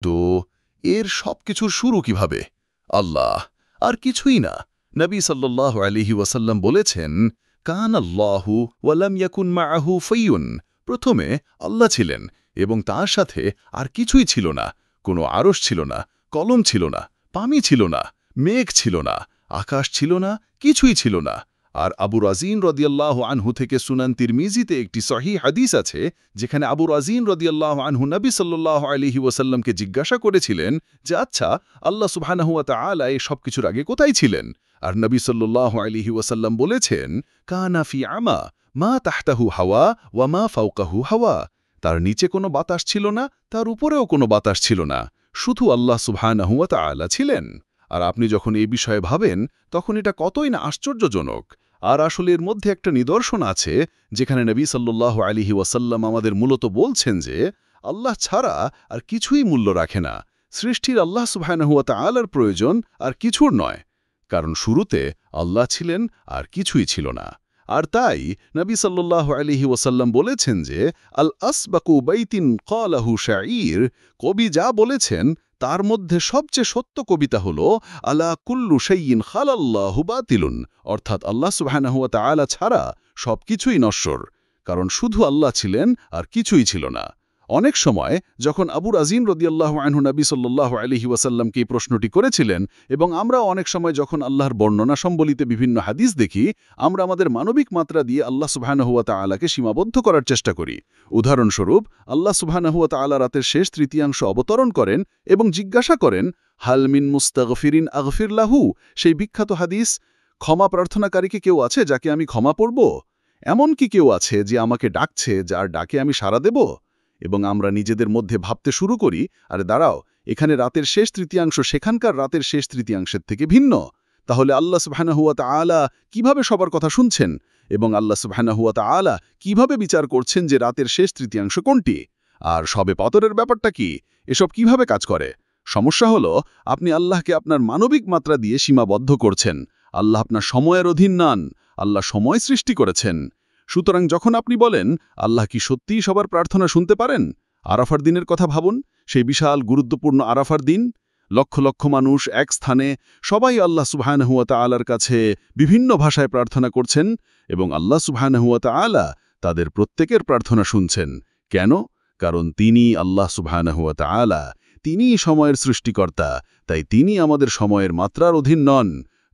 তো এর সবকিছুর শুরু কিভাবে? আল্লাহ, আর কিছুই না। নবী সাল্লাল্লাহু আলাইহি ওয়াসাল্লাম বলেছেন, কান আল্লাহু ওয়ালাম ইয়াকুন মাআহু ফাইয়ুন। প্রথমে আল্লাহ ছিলেন এবং তার সাথে আর কিছুই ছিল না। কোনো আরশ ছিল না, কলম ছিল না, পানি ছিল না, মেঘ ছিল না, আকাশ ছিল না, কিছুই ছিল না। আর আবু রাজিন রাদিয়াল্লাহু আনহু থেকে সুনান তিরমিজিতে একটি সহিহ হাদিস আছে, যেখানে আবু রাজিন রাদিয়াল্লাহু আনহু নবী সাল্লাল্লাহু আলাইহি ওয়াসাল্লামকে জিজ্ঞাসা করেছিলেন যে, আচ্ছা, আল্লাহ সুবহানাহু ওয়া তাআলা এই সবকিছুর আগে কোথায় ছিলেন? আর নবী সাল্লাল্লাহু আলাইহি ওয়াসাল্লাম বলেছেন, কানা ফি আমা মা তাহতাহু হাওয়া ওয়া মা ফাওকাহু হাওয়া। তার নিচে কোনো বাতাস ছিল না, তার উপরেও কোনো বাতাস ছিল না, শুধু আল্লাহ সুবহানাহু ওয়া তাআলা ছিলেন। আর আপনি যখন এই বিষয়ে ভাবেন, তখন এটা কতই না আশ্চর্যজনক। আর আসলে এর মধ্যে একটা নিদর্শন আছে, যেখানে নবী সাল্লাল্লাহু আলাইহি ওয়াসাল্লাম আমাদের মূলত বলছেন যে, আল্লাহ ছাড়া আর কিছুই মূল্য রাখে না। সৃষ্টির আল্লাহ সুবহানাহু ওয়া তাআলার প্রয়োজন আর কিছুর নয়, কারণ শুরুতে আল্লাহ ছিলেন আর কিছুই ছিল না। আর তাই নবী সাল্লাল্লাহু আলাইহি ওয়াসাল্লাম বলেছেন যে, আল আসবাকু বাইতিন ক্বালাহু শাঈর। কবি যা বলেছেন তার মধ্যে সবচেয়ে সত্য কবিতা হল, আলা কুল্লু শাইইন খালাল্লাহু বাতিলুন, অর্থাৎ আল্লাহ সুবহানাহু ওয়া তাআলা ছাড়া সবকিছুই নশ্বর, কারণ শুধু আল্লাহ ছিলেন আর কিছুই ছিল না। অনেক সময় যখন আবু রাজিন রাদিয়াল্লাহু আনহু নবী সাল্লাল্লাহু আলাইহি ওয়াসাল্লামকে এই প্রশ্নটি করেছিলেন, এবং আমরা অনেক সময় যখন আল্লাহর বর্ণনা সম্বলিত বিভিন্ন হাদিস দেখি, আমরা আমাদের মানবিক মাত্রা দিয়ে আল্লাহ সুবহানাহু ওয়া তাআলাকে সীমাবদ্ধ করার চেষ্টা করি। উদাহরণস্বরূপ, আল্লাহ সুবহানাহু ওয়া তাআলা রাতের শেষ তৃতীয়াংশ অবতরণ করেন এবং জিজ্ঞাসা করেন, হাল মিন মুস্তাগফিরিন আগফির লাহু। সেই বিখ্যাত হাদিস, ক্ষমা প্রার্থনাকারীকে কেউ আছে যাকে আমি ক্ষমা করব? এমন কি কেউ আছে যে আমাকে ডাকছে, যার ডাকে আমি সাড়া দেব? এবং আমরা নিজেদের মধ্যে ভাবতে শুরু করি, আরে দাঁড়াও, এখানে রাতের শেষ তৃতীয়াংশ সেখানকার রাতের শেষ তৃতীয়াংশের থেকে ভিন্ন। তাহলে আল্লাহ সুবহানাহু ওয়া তাআলা কিভাবে সবার কথা শুনছেন, এবং আল্লাহ সুবহানাহু ওয়া তাআলা কিভাবে বিচার করছেন যে রাতের শেষ তৃতীয়াংশ কোনটি? আর শবে কদরের ব্যাপারটা কি? এসব কিভাবে কাজ করে? সমস্যা হলো, আপনি আল্লাহকে আপনার মানবিক মাত্রা দিয়ে সীমাবদ্ধ করছেন। আল্লাহ আপনার সময়ের অধীন নন, আল্লাহ সময় সৃষ্টি করেছেন। সুতরাং যখন আপনি বলেন, আল্লাহ কি সত্যিই সবার প্রার্থনা শুনতে পারেন? আরাফার দিনের কথা ভাবুন, সেই বিশাল গুরুত্বপূর্ণ আরাফার দিন। লক্ষ লক্ষ মানুষ এক স্থানে, সবাই আল্লাহ সুবহানাহু ওয়া তাআলার কাছে বিভিন্ন ভাষায় প্রার্থনা করছেন, এবং আল্লাহ সুবহানাহু ওয়া তাআলা তাদের প্রত্যেকের প্রার্থনা শুনছেন। কেন? কারণ তিনি আল্লাহ সুবহানাহু ওয়া তাআলা, তিনিই সময়ের সৃষ্টিকর্তা। তাই তিনি আমাদের সময়ের মাত্রার অধীন নন,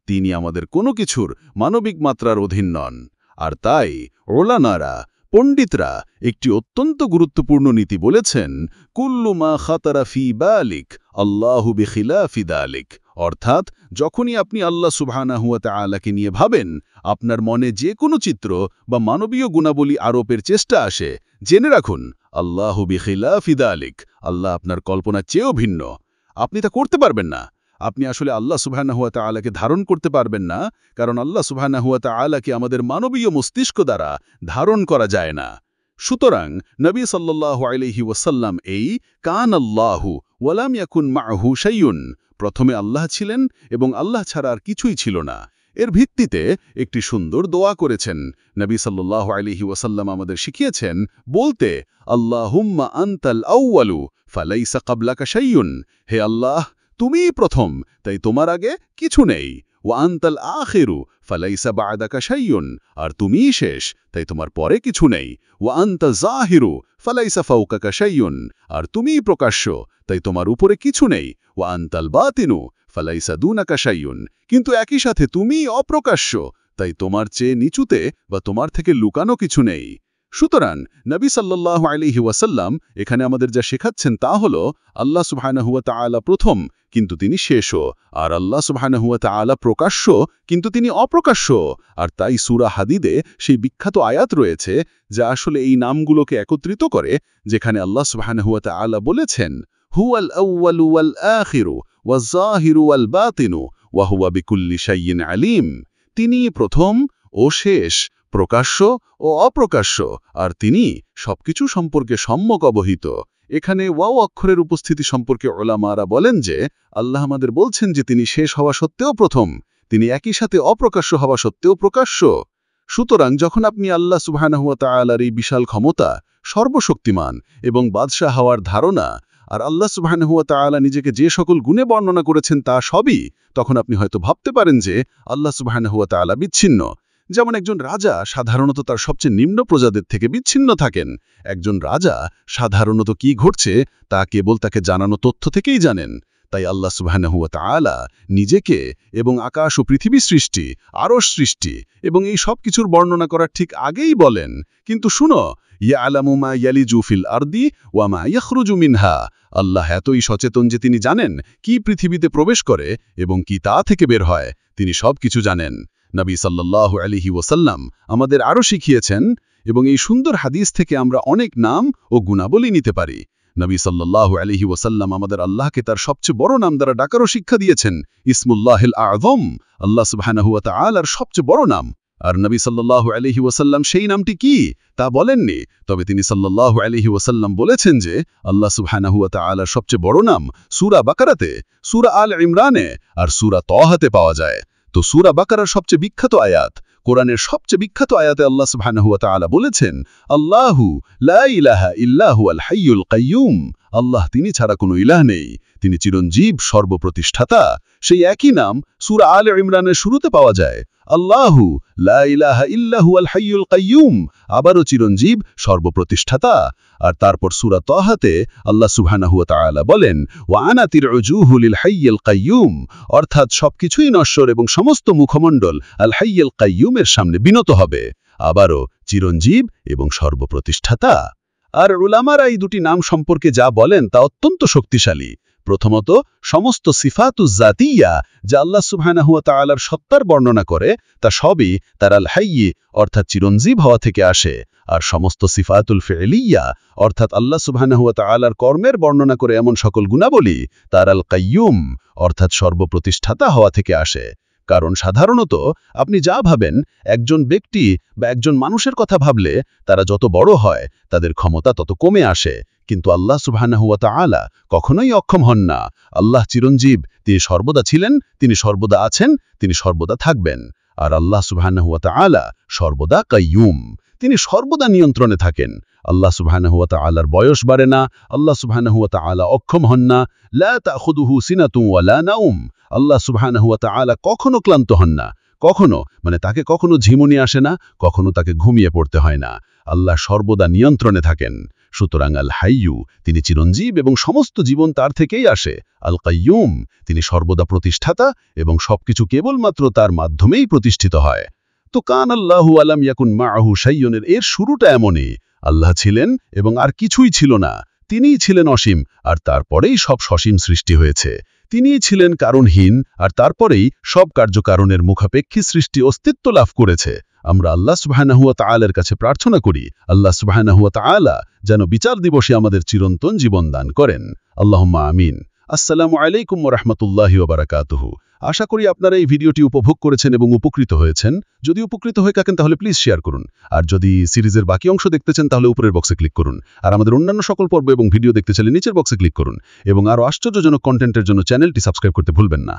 তিনি আমাদের কোনো কিছুর মানবিক মাত্রার অধীন নন। আর তাই ওলামারা, পণ্ডিতরা একটি অত্যন্ত গুরুত্বপূর্ণ নীতি বলেছেন, কুল্লু মা খাতারা ফি বালিক আল্লাহু বিখিলাফি দালিক। অর্থাৎ যখনই আপনি আল্লাহ সুবহানাহু ওয়া তাআলাকে নিয়ে ভাবেন, আপনার মনে যে কোনো চিত্র বা মানবীয় গুণাবলী আরোপের চেষ্টা আসে, জেনে রাখুন, আল্লাহু বিখিলাফি দালিক, আল্লাহ আপনার কল্পনার চেয়েও ভিন্ন। আপনি তা করতে পারবেন না। আপনি আসলে আল্লাহ সুবহানাহু ওয়া তাআলাকে ধারণ করতে পারবেন না, কারণ আল্লাহ সুবহানাহু ওয়া তাআলাকে আমাদের মানবীয় মস্তিষ্ক দ্বারা ধারণ করা যায় না। সুতরাং নবী সাল্লাল্লাহু আলাইহি ওয়াসাল্লাম এই কান আল্লাহু ওয়া লাম ইয়াকুন মাআহু শাইউন, প্রথমে আল্লাহ ছিলেন এবং আল্লাহ ছাড়া আর কিছুই ছিল না, এর ভিত্তিতে একটি সুন্দর দোয়া করেছেন। নবী সাল্লাল্লাহু আলাইহি ওয়াসাল্লাম আমাদের শিখিয়েছেন বলতে, আল্লাহুম্মা আনতাল আউয়ালু ফালাইসা ক্বাবলাকা শাইউন। হে আল্লাহ, তুমিই প্রথম, তাই তোমার আগে কিছু নেই। ওয়া আনতাল আখিরু ফালাইসা বা'দাকা শাইউন, আর তুমিই শেষ, তাই তোমার পরে কিছু নেই। ওয়া আনতা যাহিরু ফালাইসা ফাওকাকা শাইউন, আর তুমিই প্রকাশ্য, তাই তোমার উপরে কিছু নেই। ওয়া আনতাল বাতিনু ফালাইসা দুনাকা শাইউন, কিন্তু একই সাথে তুমিই অপ্রকাশ্য, তাই তোমার চেয়ে নিচুতে বা তোমার থেকে লুকানো কিছু নেই। সুতরাং নবী সাল্লাল্লাহু আলাইহি ওয়াসাল্লাম এখানে আমাদের যা শেখাচ্ছেন তা হলো, আল্লাহ সুবহানাহু ওয়া তাআলা প্রথম, কিন্তু তিনি শেষও, আর আল্লাহ সুবহানাহু ওয়া তাআলা প্রকাশ্য, কিন্তু তিনি অপ্রকাশ্য। আর তাই সূরা হাদিদে সেই বিখ্যাত আয়াত রয়েছে যা আসলে এই নামগুলোকে একত্রিত করে, যেখানে আল্লাহ সুবহানাহু ওয়া তাআলা বলেছেন, হুয়াল আউয়ালু ওয়াল আখিরু ওয়াজ যাহিরু ওয়াল বাতিনু ওয়া হুয়া বিকুল্লি শাইইন আলিম। তিনি প্রথম ও শেষ, প্রকাশ্য ও অপ্রকাশ্য, আর তিনি সবকিছু সম্পর্কে সম্যক অবহিত। এখানে ওয়াও অক্ষরের উপস্থিতি সম্পর্কে ওলামারা বলেন যে, আল্লাহ আমাদের বলছেন যে তিনি শেষ হওয়া সত্ত্বেও প্রথম, তিনি একই সাথে অপ্রকাশ্য হওয়া সত্ত্বেও প্রকাশ্য। সুতরাং যখন আপনি আল্লাহ সুবহানাহু ওয়া তাআলার এই বিশাল ক্ষমতা, সর্বশক্তিমান এবং বাদশাহ হওয়ার ধারণা আর আল্লাহ সুবহানাহু ওয়া তাআলা নিজেকে যে সকল গুণে বর্ণনা করেছেন তা সবই, তখন আপনি হয়তো ভাবতে পারেন যে আল্লাহ সুবহানাহু ওয়া তাআলা বিচ্ছিন্ন। যেমন একজন রাজা সাধারণত তার সবচেয়ে নিম্ন প্রজাদের থেকে বিচ্ছিন্ন থাকেন। একজন রাজা সাধারণত কি ঘটছে তা কেবল তাকে জানানো তথ্য থেকেই জানেন। তাই আল্লাহ সুবহানাহু ওয়া তাআলা নিজেকে এবং আকাশ ও পৃথিবী সৃষ্টি, আরশ সৃষ্টি এবং এই সব কিছুর বর্ণনা করার ঠিক আগেই বলেন, কিন্তু শুনো, ইয়ালামু মা ইয়ালিজু ফিল আরদি ওয়া মা ইয়াখরুজু মিনহা। আল্লাহ এতই সচেতন যে তিনি জানেন কি পৃথিবীতে প্রবেশ করে এবং কি তা থেকে বের হয়। তিনি সব কিছু জানেন। নবী সাল্লাল্লাহু আলাইহি ওয়াসাল্লাম আমাদের আরও শিখিয়েছেন, এবং এই সুন্দর হাদিস থেকে আমরা অনেক নাম ও গুণাবলী নিতে পারি। নবী সাল্লাল্লাহু আলাইহি ওয়াসাল্লাম আমাদের আল্লাহকে তার সবচেয়ে বড় নাম দ্বারা ডাকারও শিক্ষা দিয়েছেন, ইসমুল্লাহিল আযম, আল্লাহ সুবহানাহু ওয়া তাআলার সবচেয়ে বড় নাম। আর নবী সাল্লাল্লাহু আলাইহি ওয়াসাল্লাম সেই নামটি কি তা বলেননি, তবে তিনি সাল্লাল্লাহু আলাইহি ওয়াসাল্লাম বলেছেন যে আল্লাহ সুবহানাহু ওয়া তাআলার সবচেয়ে বড় নাম সূরা বাকারাতে, সূরা আল ইমরানে আর সূরা তহাতে পাওয়া যায়। তো সূরা বাকারার সবচেয়ে বিখ্যাত আয়াত, কোরআনের সবচেয়ে বিখ্যাত আয়াতে আল্লাহ সুবহানাহু ওয়া তাআলা বলেছেন, আল্লাহু লা ইলাহা ইল্লা হুয়াল হাইয়ুল কাইয়ুম। আল্লাহ তিনি ছাড়া কোনো ইলাহ নেই, তিনি চিরঞ্জীব, সর্বপ্রতিষ্ঠাতা। সেই একই নাম সূরা আল ইমরানের শুরুতে পাওয়া যায়, আল্লাহু লা ইলাহা ইল্লা হুয়াল হাইয়ুল কাইয়ুম, আবারও চিরঞ্জীব, সর্বপ্রতিষ্ঠাতা। আর তারপর সূরা তহাতে আল্লাহ সুবহানাহু ওয়া তাআলা বলেন, ওয়া আনাতির উজুহু লিল হাইয়িল কাইয়ুম, অর্থাৎ সবকিছুই নশ্বর এবং সমস্ত মুখমণ্ডল আল হাইয়িল কাইয়ুমের সামনে বিনত হবে। আবারও চিরঞ্জীব এবং সর্বপ্রতিষ্ঠাতা। আর উলামারা এই দুটি নাম সম্পর্কে যা বলেন তা অত্যন্ত শক্তিশালী। প্রথমত, সমস্ত সিফাতুজ জাতিয়া যা আল্লাহ সুবহানাহু ওয়া তাআলার সত্তার বর্ণনা করে তা সবই তার আল হাইয়্যি অর্থাৎ চিরঞ্জীব হওয়া থেকে আসে। আর সমস্ত সিফাতুল ফি'লিয়া অর্থাৎ আল্লাহ সুবহানাহু ওয়া তাআলার কর্মের বর্ণনা করে এমন সকল গুণাবলী তার আল কাইয়ুম অর্থাৎ সর্বপ্রতিষ্ঠাতা হওয়া থেকে আসে। কারণ সাধারণত আপনি যা ভাবেন, একজন ব্যক্তি বা একজন মানুষের কথা ভাবলে তারা যত বড় হয় তাদের ক্ষমতা তত কমে আসে, কিন্তু আল্লাহ সুবহানাহু ওয়া তাআলা কখনোই অক্ষম হন না। আল্লাহ চিরঞ্জীব, তিনি সর্বদা ছিলেন, তিনি সর্বদা আছেন, তিনি সর্বদা থাকবেন। আর আল্লাহ সুবহানাহু ওয়া তাআলা সর্বদা কাইয়ুম, তিনি সর্বদা নিয়ন্ত্রণে থাকেন। আল্লাহ সুবহানাহু ওয়া তাআলার বয়স বাড়ে না, আল্লাহ সুবহানাহু ওয়া তাআলা অক্ষম হন না, লা তাখুযুহু সিনাতুন ওয়া লা নাওম, আল্লাহ সুবহানাহু ওয়া তাআলা কখনো ক্লান্ত হন না, কখনো তাকে কখনো ঝিমুনি আসে না, কখনো তাকে ঘুমিয়ে পড়তে হয় না। আল্লাহ সর্বদা নিয়ন্ত্রণে থাকেন। সুতরাং আল হাইয়ু, তিনি চিরঞ্জীব এবং সমস্ত জীবন তার থেকেই আসে। আল কাইয়ুম, তিনি সর্বদা প্রতিষ্ঠাতা এবং সবকিছু কেবলমাত্র তার মাধ্যমেই প্রতিষ্ঠিত হয়। তো কান আল্লাহু আলাম ইয়াকুন মাআহু শাইয়ুন, এর শুরুটা এমনই, আল্লাহ ছিলেন এবং আর কিছুই ছিল না, তিনিই ছিলেন অসীম, আর তারপরেই সব সসীম সৃষ্টি হয়েছে। তিনিই ছিলেন কারণহীন, আর তারপরেই সব কার্যকারণের মুখাপেক্ষী সৃষ্টি অস্তিত্ব লাভ করেছে। আমরা আল্লাহ সুবহানাহু ওয়া তাআলার কাছে প্রার্থনা করি, আল্লাহ সুবহানাহু ওয়া তাআলা যেন বিচার দিবসে আমাদের চিরন্তন জীবন দান করেন। আল্লাহুম্মা আমিন। আসসালামু আলাইকুম ওয়া রাহমাতুল্লাহি ওয়া বারাকাতুহু। আশা করি আপনারা এই ভিডিওটি উপভোগ করেছেন এবং উপকৃত হয়েছেন। যদি উপকৃত হয়ে থাকেন তাহলে প্লিজ শেয়ার করুন। আর যদি সিরিজের বাকি অংশ দেখতে চান তাহলে উপরের বক্সে ক্লিক করুন। আর আমাদের অন্যান্য সকল পর্ব এবং ভিডিও দেখতে চাইলে নিচের বক্সে ক্লিক করুন। এবং আরও আশ্চর্যজনক কন্টেন্টের জন্য চ্যানেলটি সাবস্ক্রাইব করতে ভুলবেন না।